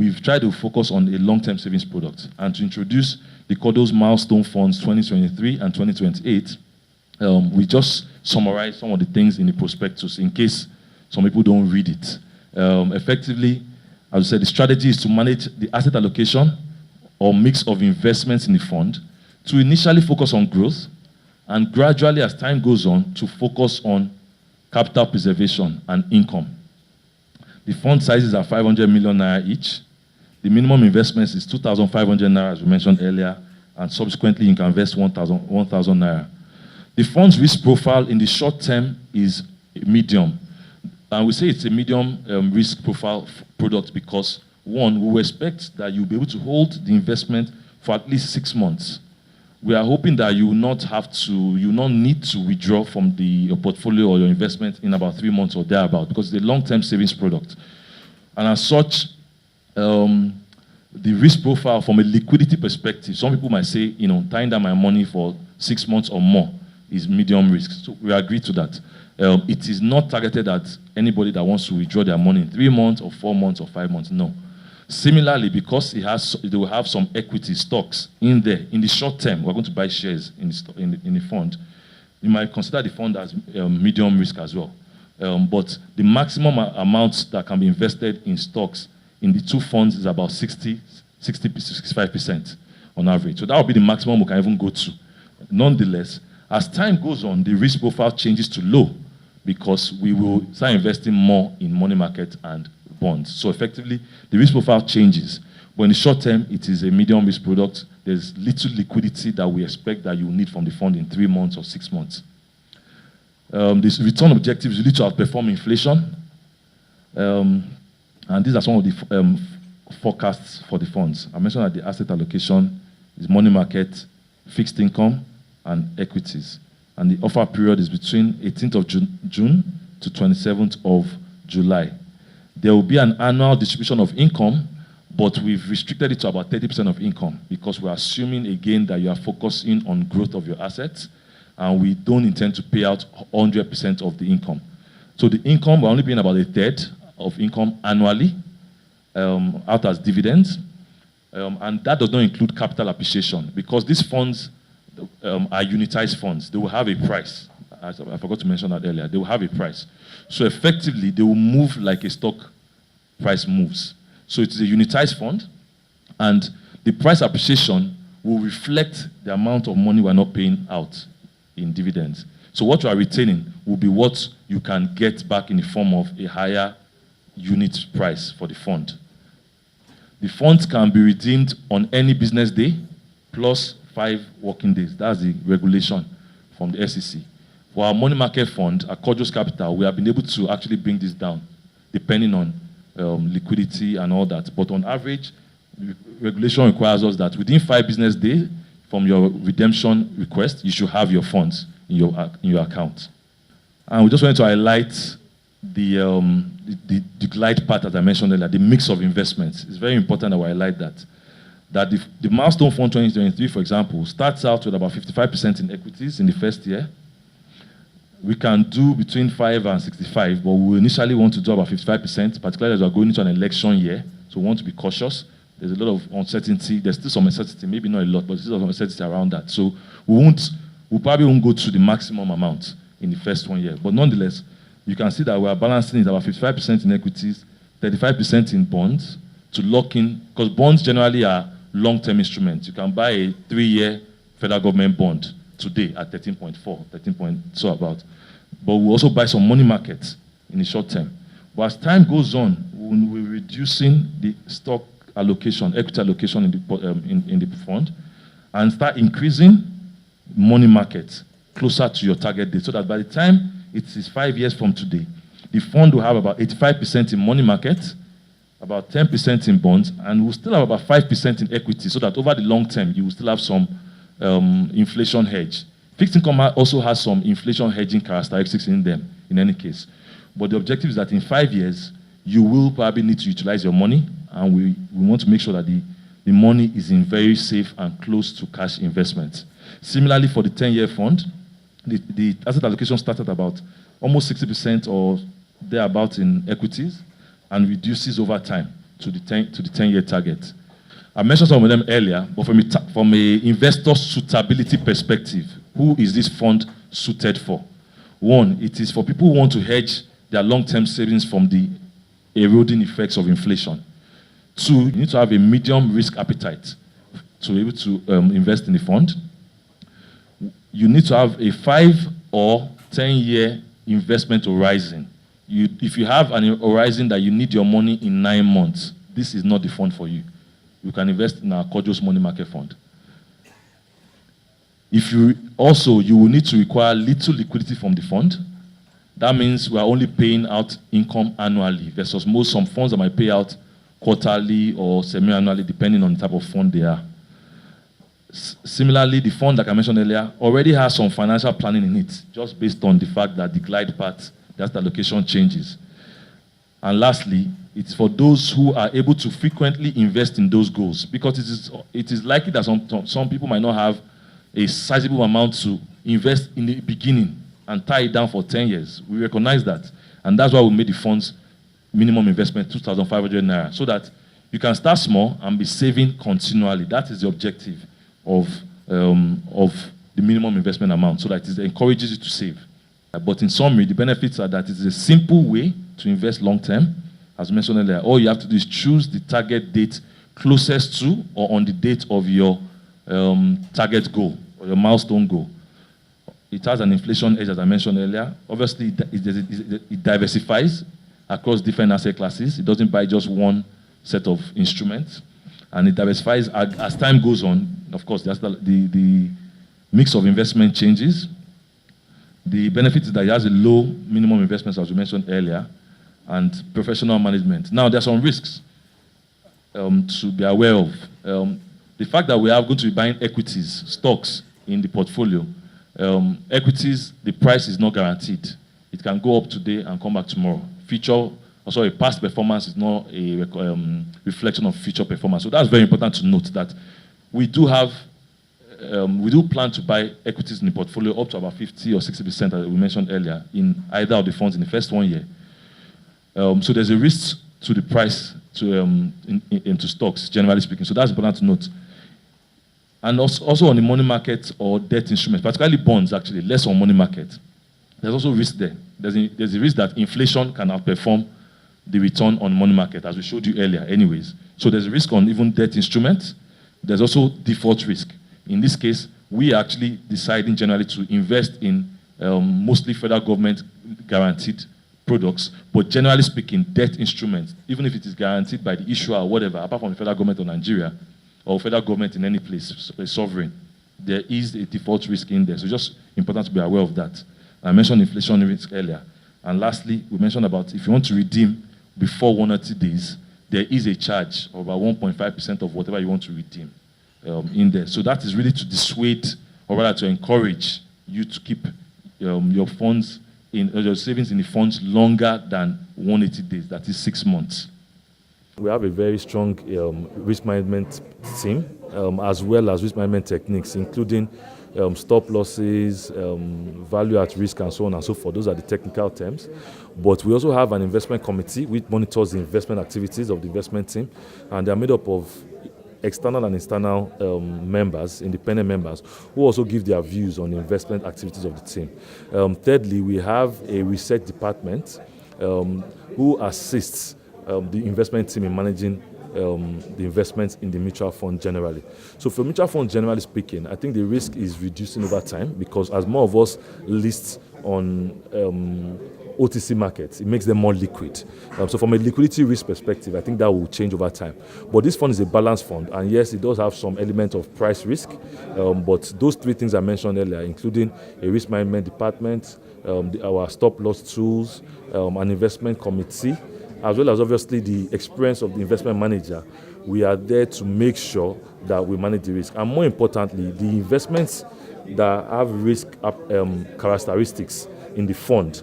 we've tried to focus on a long-term savings product and to introduce the Kodos Milestone Funds 2023 and 2028. We just summarize some of the things in the prospectus in case some people don't read it. Effectively, as I said, the strategy is to manage the asset allocation or mix of investments in the fund to initially focus on growth and gradually, as time goes on, to focus on capital preservation and income. The fund sizes are 500 million naira each. The minimum investment is 2,500 naira, as we mentioned earlier, and subsequently you can invest 1,000 naira. The fund's risk profile in the short term is medium. And we say it's a medium risk profile product because, one, we expect that you'll be able to hold the investment for at least 6 months. We are hoping that you will not need to withdraw from your portfolio or your investment in about 3 months or thereabout because it's a long-term savings product. And as such, the risk profile from a liquidity perspective, some people might say, tying down my money for 6 months or more is medium risk. So we agree to that. It is not targeted at anybody that wants to withdraw their money in 3 months or 4 months or 5 months, no. Similarly, because it will have some equity stocks in there, in the short term, we're going to buy shares in the fund, you might consider the fund as medium risk as well. But the maximum amount that can be invested in stocks in the two funds is about 65% on average. So that will be the maximum we can even go to. Nonetheless, as time goes on, the risk profile changes to low because we will start investing more in money market and bonds. So effectively, the risk profile changes. But in the short term, it is a medium risk product. There's little liquidity that we expect that you will need from the fund in 3 months or 6 months. This return objective is really to outperform inflation. And these are some of the forecasts for the funds. I mentioned that the asset allocation is money market, fixed income, and equities. And the offer period is between 18th of June to 27th of July. There will be an annual distribution of income, but we've restricted it to about 30% of income because we're assuming, again, that you are focusing on growth of your assets, and we don't intend to pay out 100% of the income. So the income, we're only paying about 1/3 of income annually out as dividends, and that does not include capital appreciation because these funds are unitized funds. They will have a price. I forgot to mention that earlier. They will have a price. So effectively, they will move like a stock price moves. So it is a unitized fund, and the price appreciation will reflect the amount of money we're not paying out in dividends. So what you are retaining will be what you can get back in the form of a higher unit price for the fund. The funds can be redeemed on any business day plus 5 working days. That's the regulation from the SEC. For our money market fund, at Kodos Capital, we have been able to actually bring this down, depending on liquidity and all that. But on average, regulation requires us that within 5 business days from your redemption request, you should have your funds in your account. And we just wanted to highlight the glide path, as I mentioned earlier, the mix of investments. It's very important that we highlight that. That the Milestone Fund 2023, for example, starts out with about 55% in equities in the first year. We can do between 5 and 65, but we initially want to do about 55%, particularly as we're going into an election year, so we want to be cautious. There's a lot of uncertainty. There's still some uncertainty, maybe not a lot, but there's still some uncertainty around that. So we probably won't go to the maximum amount in the first 1 year. But nonetheless, you can see that we are balancing it about 55% in equities, 35% in bonds to lock in, because bonds generally are long-term instruments. You can buy a 3-year federal government bond today at 13.4, 13. So about. But we also buy some money markets in the short term. But as time goes on, we're reducing the stock allocation, equity allocation in the fund, and start increasing money markets closer to your target date, so that by the time it is 5 years from today, the fund will have about 85% in money market, about 10% in bonds, and we'll still have about 5% in equity, so that over the long term, you will still have some inflation hedge. Fixed income also has some inflation hedging characteristics in them, in any case. But the objective is that in 5 years, you will probably need to utilize your money, and we want to make sure that the money is in very safe and close to cash investments. Similarly, for the 10-year fund, the asset allocation started about almost 60% or thereabouts in equities and reduces over time. to the 10-year target. I mentioned some of them earlier, but from a investor suitability perspective, who is this fund suited for? One, it is for people who want to hedge their long-term savings from the eroding effects of inflation. Two, you need to have a medium risk appetite to be able to invest in the fund. You need to have a 5 or 10-year investment horizon. If you have an horizon that you need your money in 9 months, this is not the fund for you. You can invest in our Kojo's Money Market Fund. You will need to require little liquidity from the fund. That means we are only paying out income annually versus some funds that might pay out quarterly or semi-annually, depending on the type of fund they are. Similarly, the fund, like I mentioned earlier, already has some financial planning in it, just based on the fact that the glide path, that's the allocation changes. And lastly, it's for those who are able to frequently invest in those goals, because it is likely that some people might not have a sizable amount to invest in the beginning and tie it down for 10 years. We recognize that. And that's why we made the fund's minimum investment 2,500 naira, so that you can start small and be saving continually. That is the objective of the minimum investment amount, so that it encourages you to save. But in summary, the benefits are that it is a simple way to invest long term. As mentioned earlier, all you have to do is choose the target date closest to or on the date of your target goal or your milestone goal. It has an inflation edge, as I mentioned earlier. Obviously, it diversifies across different asset classes. It doesn't buy just one set of instruments. And it diversifies as time goes on. Of course, the mix of investment changes. The benefit is that it has a low minimum investment, as we mentioned earlier, and professional management. Now, there are some risks to be aware of. The fact that we are going to be buying equities, stocks in the portfolio, equities, the price is not guaranteed. It can go up today and come back tomorrow. Past performance is not a reflection of future performance. So that's very important to note, that we do plan to buy equities in the portfolio up to about 50 or 60%, as we mentioned earlier, in either of the funds in the first 1 year. So there's a risk to the price into stocks, generally speaking. So that's important to note. And also on the money market or debt instruments, particularly bonds, actually, less on money market. There's also risk there. There's a risk that inflation can outperform the return on money market, as we showed you earlier anyways. So there's a risk on even debt instruments. There's also default risk. In this case, we are actually deciding generally to invest in mostly federal government guaranteed products, but generally speaking, debt instruments, even if it is guaranteed by the issuer or whatever, apart from the federal government of Nigeria, or federal government in any place, a sovereign, there is a default risk in there. So just important to be aware of that. I mentioned inflation risk earlier. And lastly, we mentioned about if you want to redeem before 1 or 2 days, there is a charge of about 1.5% of whatever you want to redeem in there. So that is really to dissuade, or rather to encourage you to keep your funds, your savings in the funds longer than 180 days, that is 6 months. We have a very strong risk management team, as well as risk management techniques, including stop losses, value at risk, and so on and so forth. Those are the technical terms. But we also have an investment committee which monitors the investment activities of the investment team, and they are made up of external and internal members, independent members, who also give their views on the investment activities of the team. Thirdly, we have a research department who assists the investment team in managing the investments in the mutual fund generally. So for mutual funds, generally speaking, I think the risk is reducing over time, because as more of us list on OTC markets, it makes them more liquid. So from a liquidity risk perspective, I think that will change over time. But this fund is a balanced fund, and yes, it does have some element of price risk, but those 3 things I mentioned earlier, including a risk management department, our stop loss tools, an investment committee, as well as obviously the experience of the investment manager, we are there to make sure that we manage the risk. And more importantly, the investments that have risk characteristics in the fund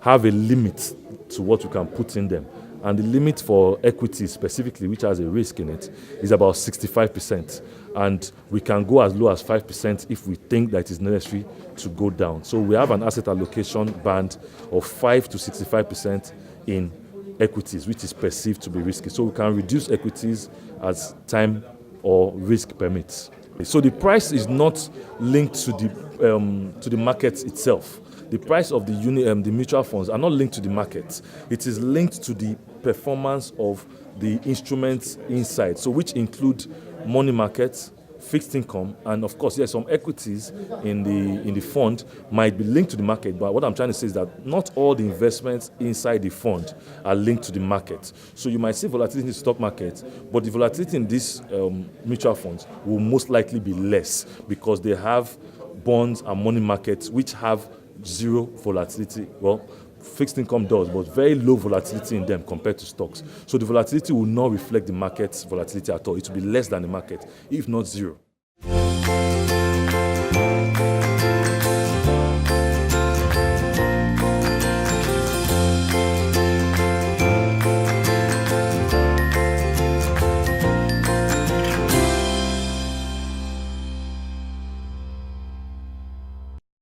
have a limit to what we can put in them. And the limit for equity specifically, which has a risk in it, is about 65%. And we can go as low as 5% if we think that it is necessary to go down. So we have an asset allocation band of 5 to 65% in equities, which is perceived to be risky. So we can reduce equities as time or risk permits. So the price is not linked to the market itself. The price of the mutual funds are not linked to the market. It is linked to the performance of the instruments inside, so which include money markets, fixed income, and of course, yes, some equities in the fund might be linked to the market. But what I'm trying to say is that not all the investments inside the fund are linked to the market. So you might see volatility in the stock market, but the volatility in these mutual funds will most likely be less because they have bonds and money markets which have zero volatility. Well, fixed income does, but very low volatility in them compared to stocks. So the volatility will not reflect the market's volatility at all. It will be less than the market, if not zero.